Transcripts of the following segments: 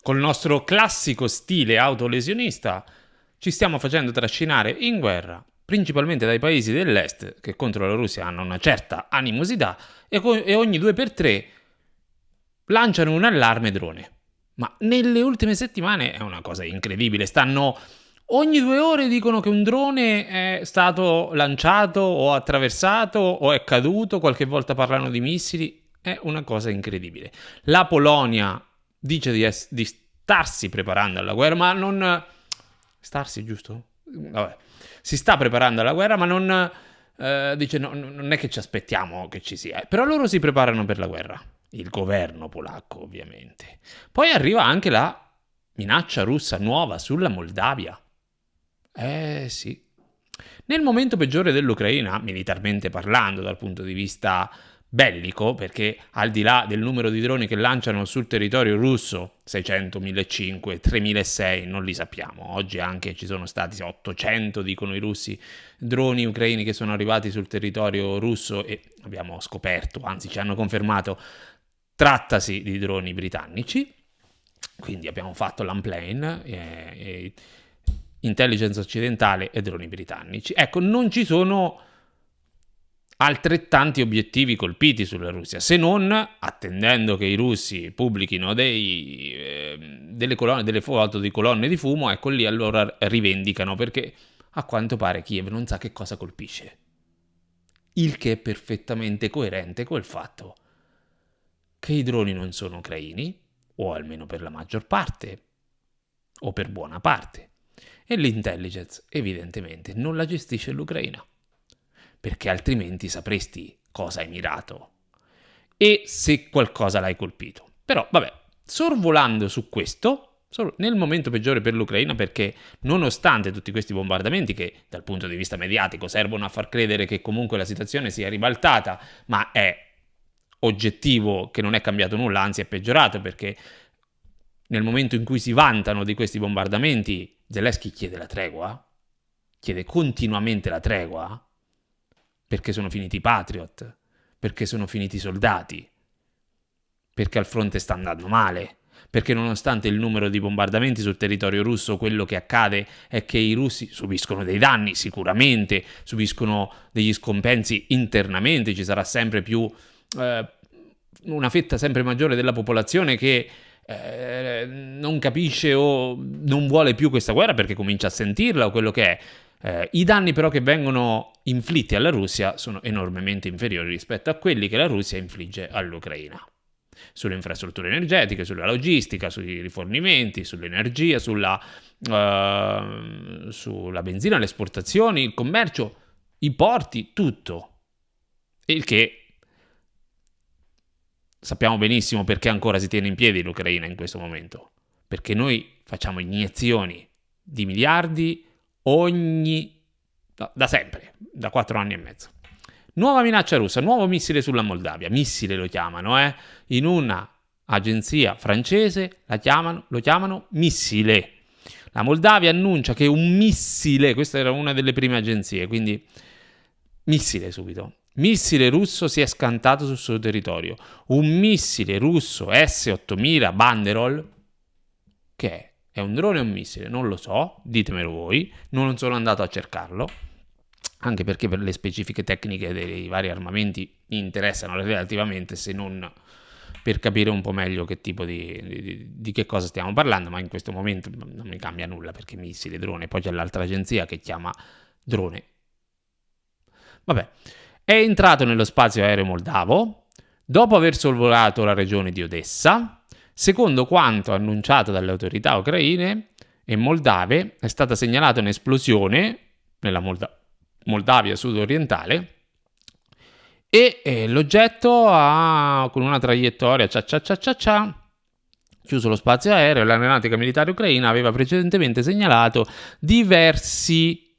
col nostro classico stile autolesionista, ci stiamo facendo trascinare in guerra, principalmente dai paesi dell'est che contro la Russia hanno una certa animosità e ogni 2x3 lanciano un allarme drone. Ma nelle ultime settimane è una cosa incredibile, ogni 2 ore dicono che un drone è stato lanciato o attraversato o è caduto, qualche volta parlano di missili, è una cosa incredibile. La Polonia dice di starsi preparando alla guerra, ma non... Starsi, giusto? Vabbè. Si sta preparando alla guerra, ma non... dice non è che ci aspettiamo che ci sia, però loro si preparano per la guerra. Il governo polacco, ovviamente. Poi arriva anche la minaccia russa nuova sulla Moldavia. Sì. Nel momento peggiore dell'Ucraina, militarmente parlando, dal punto di vista bellico, perché al di là del numero di droni che lanciano sul territorio russo, 600, 1500, 3600, non li sappiamo. Oggi anche ci sono stati 800, dicono i russi, droni ucraini che sono arrivati sul territorio russo e abbiamo scoperto, anzi ci hanno confermato, trattasi di droni britannici. Quindi abbiamo fatto l'unplane, intelligence occidentale e droni britannici. Ecco, non ci sono altrettanti obiettivi colpiti sulla Russia, se non attendendo che i russi pubblichino delle foto di colonne di fumo, ecco lì allora rivendicano, perché a quanto pare Kiev non sa che cosa colpisce. Il che è perfettamente coerente col fatto che i droni non sono ucraini, o almeno per la maggior parte, o per buona parte, e l'intelligence evidentemente non la gestisce l'Ucraina, perché altrimenti sapresti cosa hai mirato e se qualcosa l'hai colpito. Però vabbè, sorvolando su questo, nel momento peggiore per l'Ucraina, perché nonostante tutti questi bombardamenti che dal punto di vista mediatico servono a far credere che comunque la situazione sia ribaltata, ma è oggettivo che non è cambiato nulla, anzi è peggiorato, perché nel momento in cui si vantano di questi bombardamenti Zelensky chiede la tregua, chiede continuamente la tregua, perché sono finiti i Patriot, perché sono finiti i soldati, perché al fronte sta andando male, perché nonostante il numero di bombardamenti sul territorio russo, quello che accade è che i russi subiscono dei danni sicuramente, subiscono degli scompensi internamente, ci sarà sempre più una fetta sempre maggiore della popolazione che non capisce o non vuole più questa guerra perché comincia a sentirla o quello che è. I danni però che vengono inflitti alla Russia sono enormemente inferiori rispetto a quelli che la Russia infligge all'Ucraina. Sulle infrastrutture energetiche, sulla logistica, sui rifornimenti, sull'energia, sulla benzina, le esportazioni, il commercio, i porti, tutto. Il che sappiamo benissimo perché ancora si tiene in piedi l'Ucraina in questo momento. Perché noi facciamo iniezioni di miliardi da sempre, da 4 anni e mezzo. Nuova minaccia russa, nuovo missile sulla Moldavia, missile lo chiamano, in una agenzia francese lo chiamano missile. La Moldavia annuncia che un missile, questa era una delle prime agenzie, quindi missile subito. Missile russo si è scantato sul suo territorio. Un missile russo S-8000 Banderol, che è un drone o un missile? Non lo so, ditemelo voi, non sono andato a cercarlo, anche perché per le specifiche tecniche dei vari armamenti mi interessano relativamente, se non per capire un po' meglio che tipo di che cosa stiamo parlando, ma in questo momento non mi cambia nulla, perché missile, drone, poi c'è l'altra agenzia che chiama drone. Vabbè, è entrato nello spazio aereo moldavo dopo aver sorvolato la regione di Odessa. Secondo quanto annunciato dalle autorità ucraine e moldave, è stata segnalata un'esplosione nella Moldavia sud-orientale e l'oggetto con una traiettoria chiuso lo spazio aereo. L'aeronautica militare ucraina aveva precedentemente segnalato diversi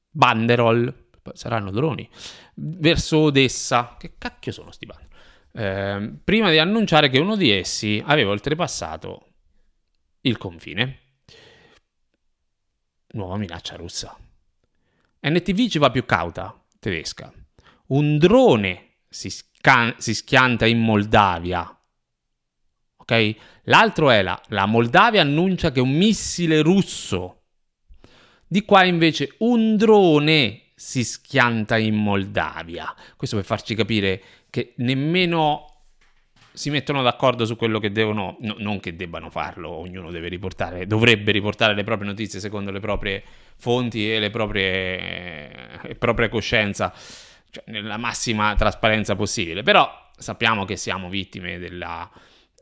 Banderol, saranno droni, verso Odessa. Che cacchio sono sti Banderol? Prima di annunciare che uno di essi aveva oltrepassato il confine. Nuova minaccia russa. NTV ci va più cauta, tedesca. Un drone si schianta in Moldavia. ok? L'altro è la Moldavia annuncia che un missile russo, di qua invece un drone si schianta in Moldavia. Questo per farci capire che nemmeno si mettono d'accordo su quello che devono, non che debbano farlo, ognuno dovrebbe riportare le proprie notizie secondo le proprie fonti e propria coscienza, cioè nella massima trasparenza possibile. Però sappiamo che siamo vittime della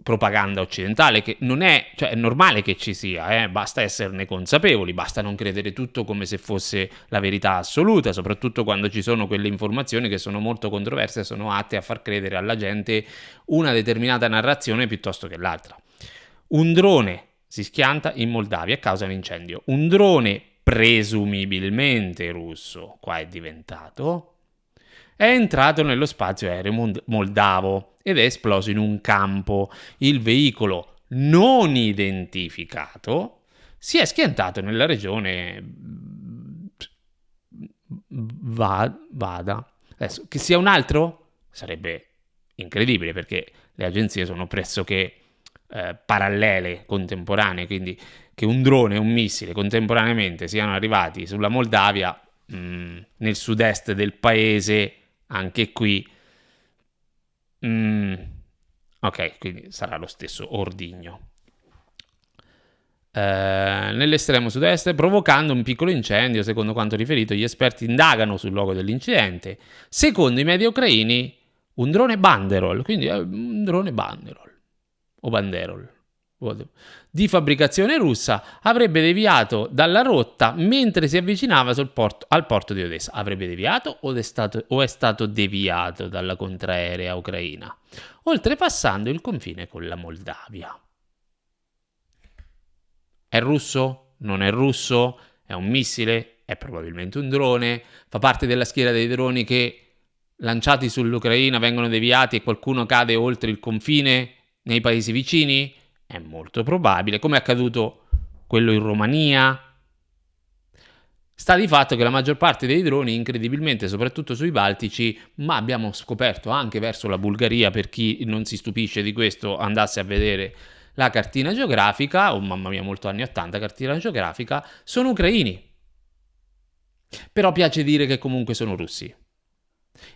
propaganda occidentale, che non è, cioè è normale che ci sia, basta esserne consapevoli, basta non credere tutto come se fosse la verità assoluta, soprattutto quando ci sono quelle informazioni che sono molto controverse e sono atte a far credere alla gente una determinata narrazione piuttosto che l'altra. Un drone si schianta in Moldavia e causa un incendio. Un drone presumibilmente russo, qua è diventato, è entrato nello spazio aereo moldavo ed è esploso in un campo. Il veicolo non identificato si è schiantato nella regione Vada. Adesso, che sia un altro sarebbe incredibile, perché le agenzie sono pressoché parallele, contemporanee, quindi che un drone e un missile contemporaneamente siano arrivati sulla Moldavia, nel sud-est del paese, anche qui ok, quindi sarà lo stesso ordigno. Nell'estremo sud-est, provocando un piccolo incendio. Secondo quanto riferito, gli esperti indagano sul luogo dell'incidente. Secondo i media ucraini, un drone Banderol, quindi è un drone Banderol o Banderol di fabbricazione russa, avrebbe deviato dalla rotta mentre si avvicinava al porto di Odessa. Avrebbe deviato o è stato deviato dalla contraerea ucraina, oltrepassando il confine con la Moldavia. È russo? Non è russo? È un missile? È probabilmente un drone? Fa parte della schiera dei droni che, lanciati sull'Ucraina, vengono deviati e qualcuno cade oltre il confine nei paesi vicini? È molto probabile, come è accaduto quello in Romania. Sta di fatto che la maggior parte dei droni, incredibilmente, soprattutto sui Baltici, ma abbiamo scoperto anche verso la Bulgaria, per chi non si stupisce di questo andasse a vedere la cartina geografica, oh mamma mia, molto anni 80 cartina geografica, sono ucraini. Però piace dire che comunque sono russi.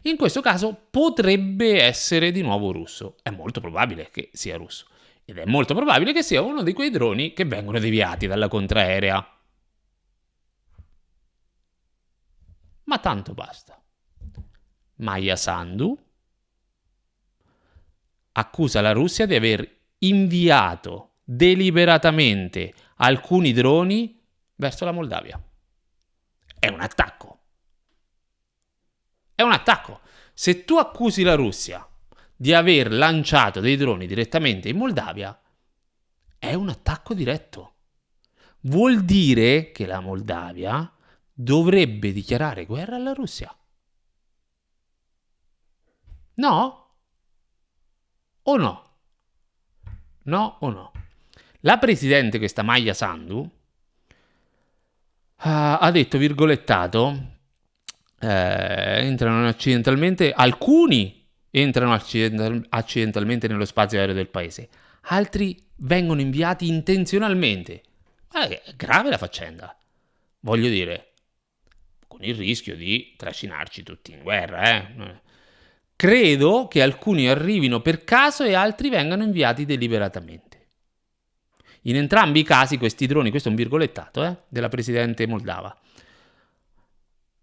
In questo caso potrebbe essere di nuovo russo, è molto probabile che sia russo. Ed è molto probabile che sia uno di quei droni che vengono deviati dalla contraerea. Ma tanto basta. Maia Sandu accusa la Russia di aver inviato deliberatamente alcuni droni verso la Moldavia. È un attacco. È un attacco. Se tu accusi la Russia di aver lanciato dei droni direttamente in Moldavia, è un attacco diretto. Vuol dire che la Moldavia dovrebbe dichiarare guerra alla Russia. No? O no? No o no? La presidente, questa Maia Sandu, ha detto, virgolettato, entrano accidentalmente, alcuni entrano accidentalmente nello spazio aereo del paese, altri vengono inviati intenzionalmente. È grave la faccenda, voglio dire, con il rischio di trascinarci tutti in guerra. Credo che alcuni arrivino per caso e altri vengano inviati deliberatamente. In entrambi i casi questi droni, questo è un virgolettato della presidente moldava,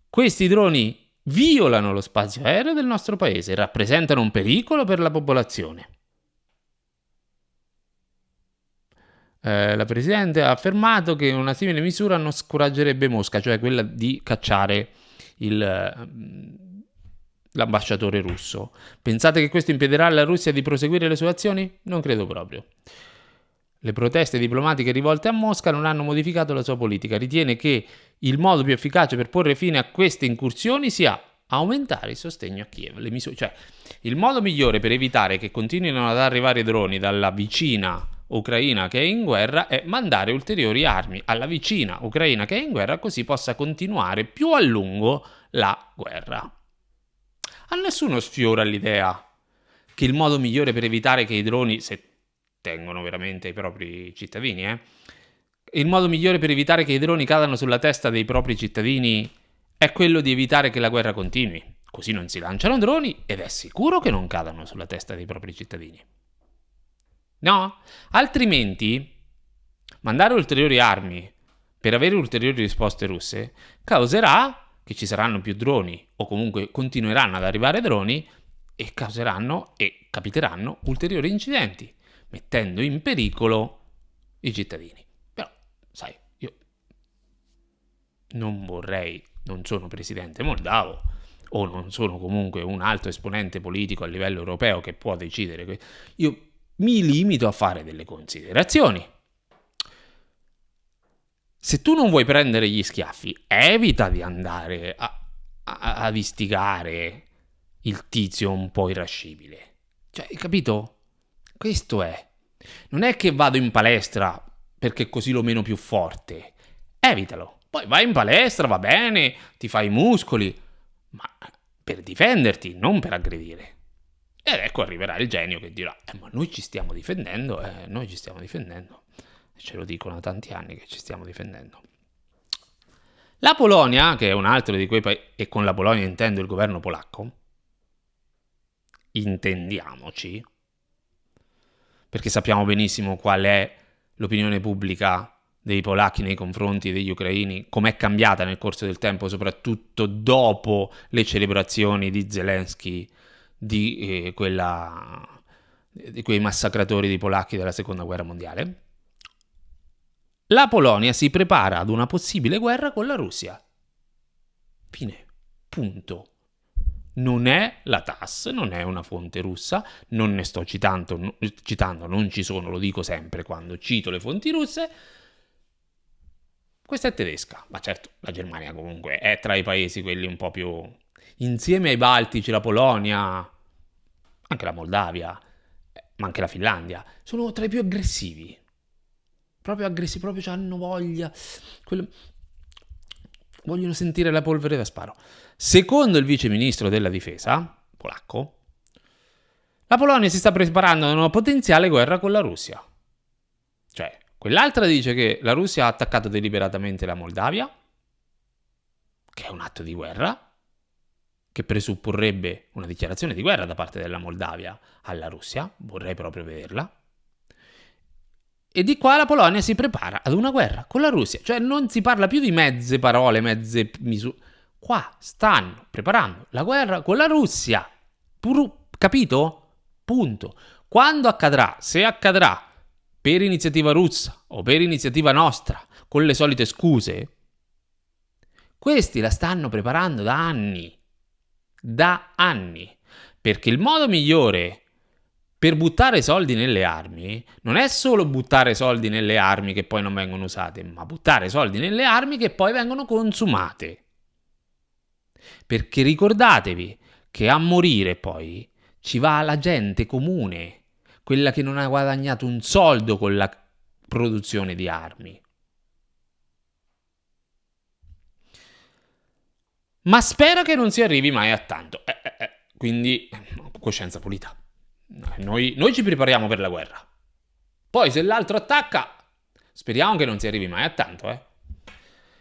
questi droni violano lo spazio aereo del nostro paese e rappresentano un pericolo per la popolazione. La presidente ha affermato che una simile misura non scoraggerebbe Mosca, cioè quella di cacciare l'ambasciatore russo. Pensate che questo impedirà alla Russia di proseguire le sue azioni? Non credo proprio. Le proteste diplomatiche rivolte a Mosca non hanno modificato la sua politica. Ritiene che il modo più efficace per porre fine a queste incursioni sia aumentare il sostegno a Kiev. Cioè, il modo migliore per evitare che continuino ad arrivare droni dalla vicina Ucraina che è in guerra è mandare ulteriori armi alla vicina Ucraina che è in guerra, così possa continuare più a lungo la guerra. A nessuno sfiora l'idea che il modo migliore per evitare che i droni, se tengono veramente ai propri cittadini. Il modo migliore per evitare che i droni cadano sulla testa dei propri cittadini è quello di evitare che la guerra continui. Così non si lanciano droni ed è sicuro che non cadano sulla testa dei propri cittadini. No? Altrimenti, mandare ulteriori armi per avere ulteriori risposte russe causerà che ci saranno più droni, o comunque continueranno ad arrivare droni, e causeranno e capiteranno ulteriori incidenti, mettendo in pericolo i cittadini. Però, sai, io non sono presidente moldavo, o non sono comunque un alto esponente politico a livello europeo che può decidere. Io mi limito a fare delle considerazioni. Se tu non vuoi prendere gli schiaffi, evita di andare ad istigare il tizio un po' irascibile. Cioè, hai capito? Questo è. Non è che vado in palestra perché così lo meno più forte. Evitalo. Poi vai in palestra, va bene, ti fai i muscoli, ma per difenderti, non per aggredire. Ed ecco arriverà il genio che dirà, ma noi ci stiamo difendendo, noi ci stiamo difendendo. Ce lo dicono da tanti anni che ci stiamo difendendo. La Polonia, che è un altro di quei paesi, e con la Polonia intendo il governo polacco, intendiamoci, perché sappiamo benissimo qual è l'opinione pubblica dei polacchi nei confronti degli ucraini, com'è cambiata nel corso del tempo, soprattutto dopo le celebrazioni di Zelensky di quei massacratori di polacchi della seconda guerra mondiale. La Polonia si prepara ad una possibile guerra con la Russia. Fine. Punto. Non è la TASS, non è una fonte russa, non ne sto citando, non ci sono, lo dico sempre quando cito le fonti russe. Questa è tedesca, ma certo la Germania comunque è tra i paesi quelli un po' più... Insieme ai Baltici, la Polonia, anche la Moldavia, ma anche la Finlandia, sono tra i più aggressivi. Proprio hanno voglia. Vogliono sentire la polvere da sparo. Secondo il vice ministro della difesa, polacco, la Polonia si sta preparando a una potenziale guerra con la Russia. Cioè, quell'altra dice che la Russia ha attaccato deliberatamente la Moldavia, che è un atto di guerra, che presupporrebbe una dichiarazione di guerra da parte della Moldavia alla Russia. Vorrei proprio vederla. E di qua la Polonia si prepara ad una guerra con la Russia. Cioè non si parla più di mezze parole, mezze misure. Qua stanno preparando la guerra con la Russia. Capito? Punto. Quando accadrà, se accadrà per iniziativa russa o per iniziativa nostra, con le solite scuse, questi la stanno preparando da anni. Da anni. Perché il modo migliore per buttare soldi nelle armi non è solo buttare soldi nelle armi che poi non vengono usate, ma buttare soldi nelle armi che poi vengono consumate. Perché ricordatevi che a morire poi ci va la gente comune, quella che non ha guadagnato un soldo con la produzione di armi. Ma spero che non si arrivi mai a tanto. Quindi, coscienza pulita. Noi ci prepariamo per la guerra. Poi se l'altro attacca, speriamo che non si arrivi mai a tanto,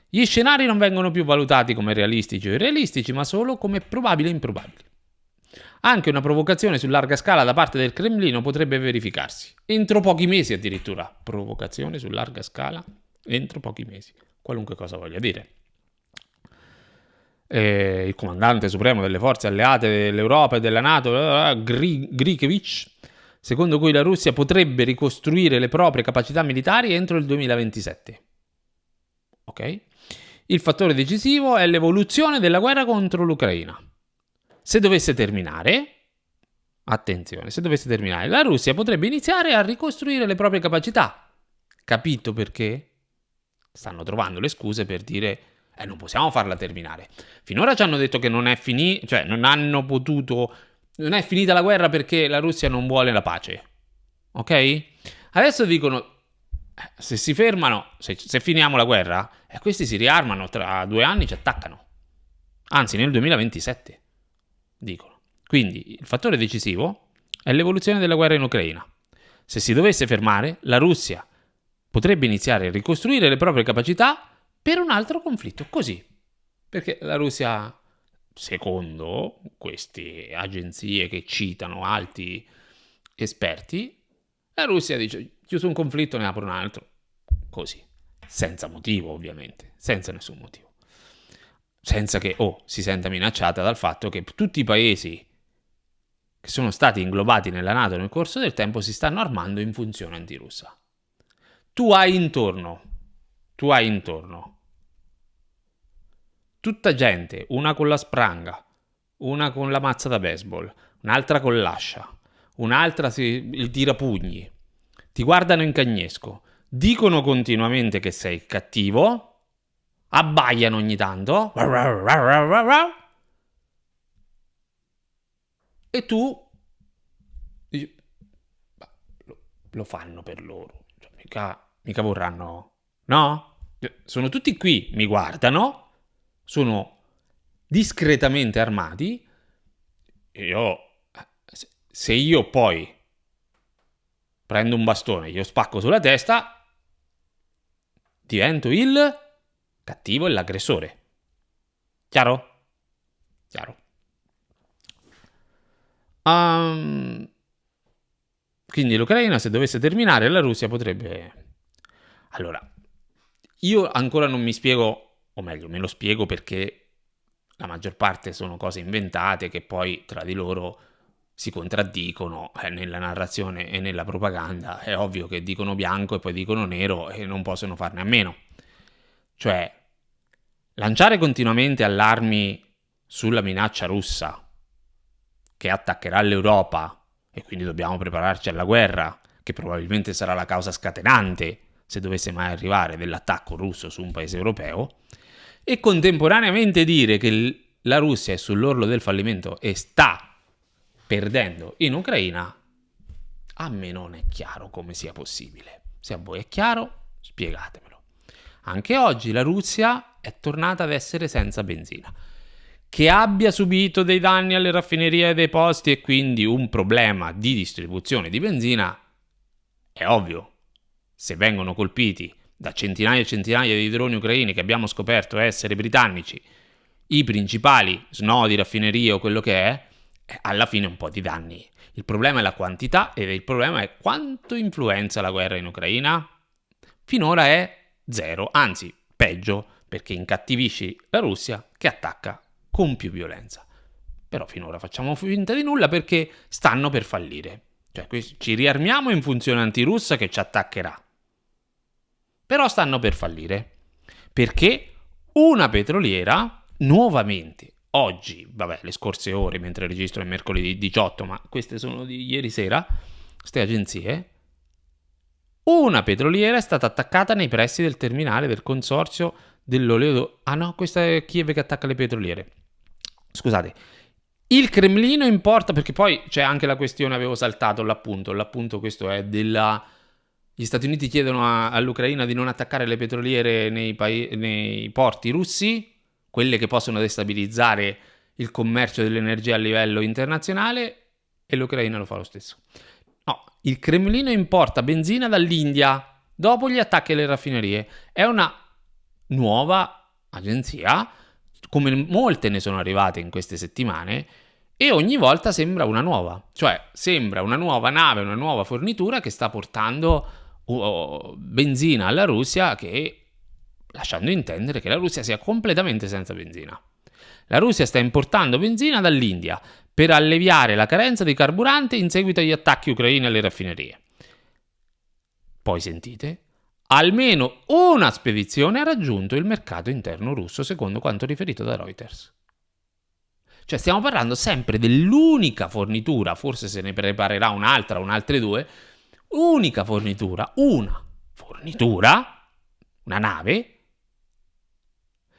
Gli scenari non vengono più valutati come realistici o irrealistici, ma solo come probabili e improbabili. Anche una provocazione su larga scala da parte del Cremlino potrebbe verificarsi. Entro pochi mesi addirittura. Provocazione su larga scala entro pochi mesi. Qualunque cosa voglia dire. Il comandante supremo delle forze alleate dell'Europa e della NATO, Grikevich, secondo cui la Russia potrebbe ricostruire le proprie capacità militari entro il 2027. Ok? Il fattore decisivo è l'evoluzione della guerra contro l'Ucraina. Se dovesse terminare, attenzione, la Russia potrebbe iniziare a ricostruire le proprie capacità. Capito perché? Stanno trovando le scuse per dire non possiamo farla terminare. Finora ci hanno detto che non è non è finita la guerra perché la Russia non vuole la pace. Ok? Adesso dicono, se si fermano, se finiamo la guerra, questi si riarmano, tra 2 anni ci attaccano. Anzi, nel 2027, dicono. Quindi, il fattore decisivo è l'evoluzione della guerra in Ucraina. Se si dovesse fermare, la Russia potrebbe iniziare a ricostruire le proprie capacità per un altro conflitto, così. Perché la Russia, secondo queste agenzie che citano alti esperti, la Russia dice: chiuso un conflitto, ne apro un altro. Così. Senza motivo, ovviamente. Senza nessun motivo. Senza che si senta minacciata dal fatto che tutti i paesi che sono stati inglobati nella NATO nel corso del tempo si stanno armando in funzione antirussa. Tu hai intorno tutta gente, una con la spranga, una con la mazza da baseball, un'altra con l'ascia, un'altra il tirapugni, ti guardano in cagnesco, dicono continuamente che sei cattivo, abbaiano ogni tanto, e tu dici: lo fanno per loro, cioè, mica vorranno, no? Sono tutti qui, mi guardano, sono discretamente armati, e se io poi prendo un bastone e io spacco sulla testa, divento il cattivo e l'aggressore. Chiaro? Chiaro. Quindi l'Ucraina, se dovesse terminare, la Russia potrebbe... Allora, io ancora non mi spiego, o meglio, me lo spiego perché la maggior parte sono cose inventate che poi tra di loro si contraddicono nella narrazione e nella propaganda. È ovvio che dicono bianco e poi dicono nero e non possono farne a meno. Cioè, lanciare continuamente allarmi sulla minaccia russa che attaccherà l'Europa e quindi dobbiamo prepararci alla guerra, che probabilmente sarà la causa scatenante, se dovesse mai arrivare, dell'attacco russo su un paese europeo, e contemporaneamente dire che la Russia è sull'orlo del fallimento e sta perdendo in Ucraina, a me non è chiaro come sia possibile. Se a voi è chiaro, spiegatemelo. Anche oggi la Russia è tornata ad essere senza benzina. Che abbia subito dei danni alle raffinerie dei posti e quindi un problema di distribuzione di benzina è ovvio. Se vengono colpiti da centinaia e centinaia di droni ucraini che abbiamo scoperto essere britannici i principali snodi, raffinerie o quello che è, alla fine un po' di danni. Il problema è la quantità e il problema è quanto influenza la guerra in Ucraina. Finora è zero, anzi peggio, perché incattivisci la Russia che attacca con più violenza. Però finora facciamo finta di nulla perché stanno per fallire. Cioè ci riarmiamo in funzione antirussa che ci attaccherà. Però stanno per fallire. Perché una petroliera, nuovamente, oggi, le scorse ore, mentre registro è mercoledì 18, ma queste sono di ieri sera, queste agenzie, una petroliera è stata attaccata nei pressi del terminale del consorzio dell'olio... Ah no, questa è Kiev che attacca le petroliere. Scusate. Il Cremlino importa, perché poi c'è anche la questione, avevo saltato l'appunto questo è gli Stati Uniti chiedono all'Ucraina di non attaccare le petroliere nei porti russi, quelle che possono destabilizzare il commercio dell'energia a livello internazionale, e l'Ucraina lo fa lo stesso. No, il Cremlino importa benzina dall'India dopo gli attacchi alle raffinerie. È una nuova agenzia, come molte ne sono arrivate in queste settimane, e ogni volta sembra una nuova. Cioè, sembra una nuova nave, una nuova fornitura che sta portando benzina alla Russia, che lasciando intendere che la Russia sia completamente senza benzina. La Russia sta importando benzina dall'India per alleviare la carenza di carburante in seguito agli attacchi ucraini alle raffinerie. Poi sentite, almeno una spedizione ha raggiunto il mercato interno russo, secondo quanto riferito da Reuters. Cioè stiamo parlando sempre dell'unica fornitura, forse se ne preparerà un'altra, un'altre due, unica fornitura, una nave,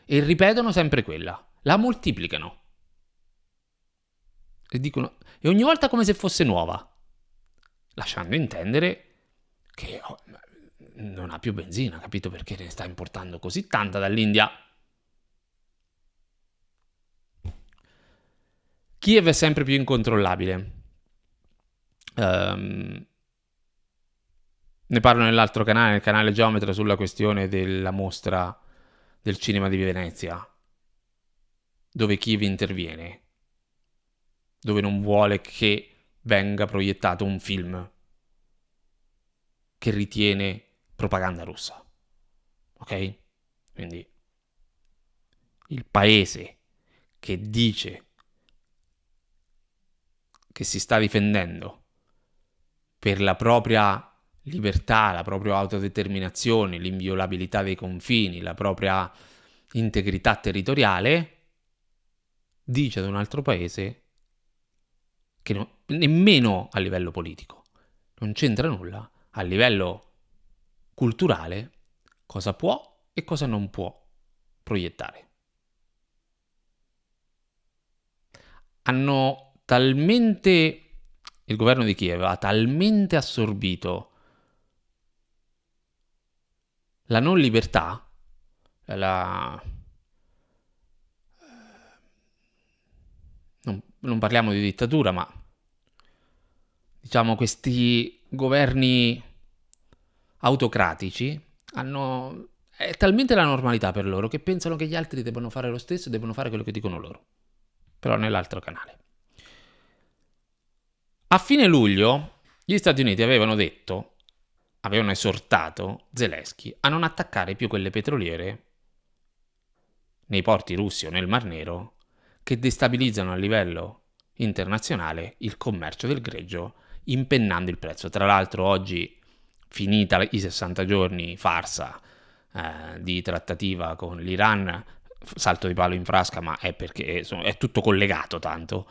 e ripetono sempre quella, la moltiplicano. E dicono, e ogni volta come se fosse nuova, lasciando intendere che non ha più benzina, capito perché ne sta importando così tanta dall'India. Kiev è sempre più incontrollabile. Ne parlo nell'altro canale, nel canale Geometra, sulla questione della mostra del cinema di Venezia, dove Kiev interviene, dove non vuole che venga proiettato un film che ritiene propaganda russa. Ok? Quindi il paese che dice che si sta difendendo per la propria libertà, la propria autodeterminazione, l'inviolabilità dei confini, la propria integrità territoriale, dice ad un altro paese che nemmeno a livello politico non c'entra nulla, a livello culturale, cosa può e cosa non può proiettare. Hanno talmente, il governo di Kiev ha talmente assorbito la non libertà, non parliamo di dittatura, ma diciamo questi governi autocratici è talmente la normalità per loro che pensano che gli altri debbano fare lo stesso e debbano fare quello che dicono loro. Però nell'altro canale. A fine luglio gli Stati Uniti avevano esortato Zelensky a non attaccare più quelle petroliere nei porti russi o nel Mar Nero che destabilizzano a livello internazionale il commercio del greggio, impennando il prezzo. Tra l'altro oggi, finita i 60 giorni farsa di trattativa con l'Iran, salto di palo in frasca, ma è perché è tutto collegato tanto.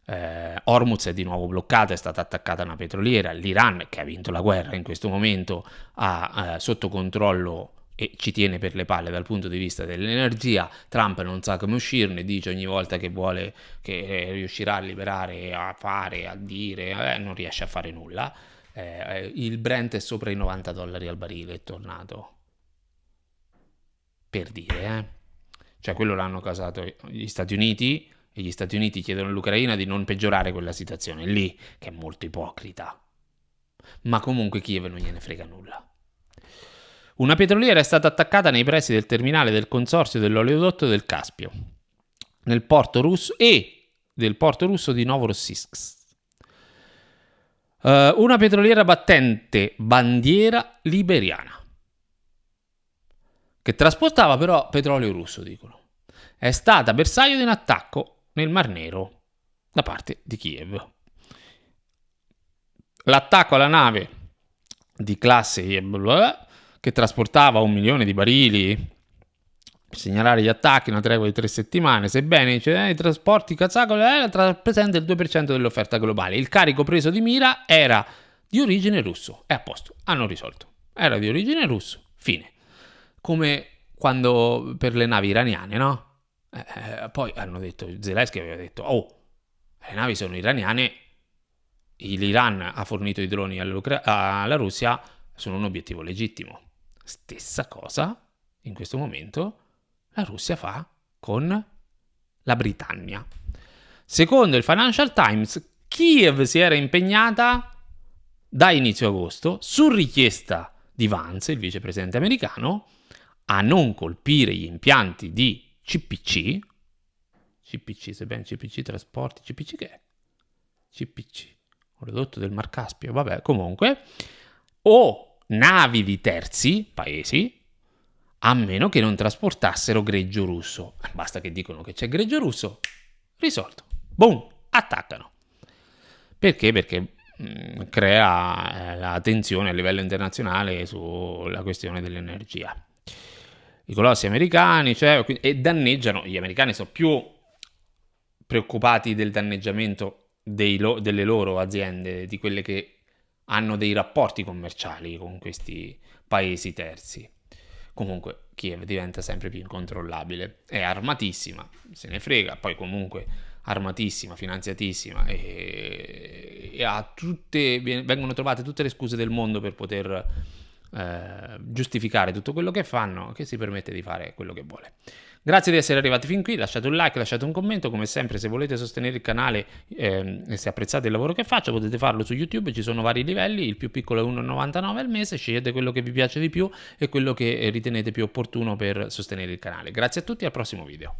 Hormuz è di nuovo bloccata, è stata attaccata una petroliera, l'Iran, che ha vinto la guerra in questo momento, ha sotto controllo e ci tiene per le palle dal punto di vista dell'energia. Trump non sa come uscirne, dice ogni volta che vuole che riuscirà a liberare, a fare, a dire, non riesce a fare nulla. Il Brent è sopra i $90 al barile, è tornato, per dire, cioè quello l'hanno causato gli Stati Uniti, e gli Stati Uniti chiedono all'Ucraina di non peggiorare quella situazione lì, che è molto ipocrita. Ma comunque Kiev non gliene frega nulla. Una petroliera è stata attaccata nei pressi del terminale del consorzio dell'oleodotto del Caspio, nel porto russo e del porto russo di Novorossiysk. Una petroliera battente bandiera liberiana, che trasportava però petrolio russo, dicono. È stata bersaglio di un attacco nel Mar Nero da parte di Kiev. L'attacco alla nave di classe che trasportava 1 milione di barili per segnalare gli attacchi, una tregua di 3 settimane, sebbene i trasporti kazako rappresenta il 2% dell'offerta globale. Il carico preso di mira era di origine russo. È a posto, hanno risolto. Era di origine russo, fine. Come quando per le navi iraniane, no? Poi hanno detto, Zelensky aveva detto, le navi sono iraniane, l'Iran ha fornito i droni alla Russia, sono un obiettivo legittimo. Stessa cosa, in questo momento, la Russia fa con la Britannia. Secondo il Financial Times, Kiev si era impegnata da inizio agosto, su richiesta di Vance, il vicepresidente americano, a non colpire gli impianti di CPC, sebbene CPC trasporti, CPC che è? CPC, prodotto del Mar Caspio, vabbè, comunque, o navi di terzi paesi, a meno che non trasportassero greggio russo. Basta che dicono che c'è greggio russo, risolto. Boom, attaccano. Perché? Perché crea la tensione a livello internazionale sulla questione dell'energia. I colossi americani, e danneggiano, gli americani sono più preoccupati del danneggiamento delle loro aziende, di quelle che hanno dei rapporti commerciali con questi paesi terzi. Comunque Kiev diventa sempre più incontrollabile, è armatissima, se ne frega, poi comunque armatissima, finanziatissima e ha vengono trovate tutte le scuse del mondo per poter giustificare tutto quello che fanno, che si permette di fare quello che vuole. Grazie di essere arrivati fin qui, lasciate un like, lasciate un commento, come sempre se volete sostenere il canale e se apprezzate il lavoro che faccio potete farlo su YouTube, ci sono vari livelli, il più piccolo è 1,99 al mese, scegliete quello che vi piace di più e quello che ritenete più opportuno per sostenere il canale. Grazie a tutti, al prossimo video.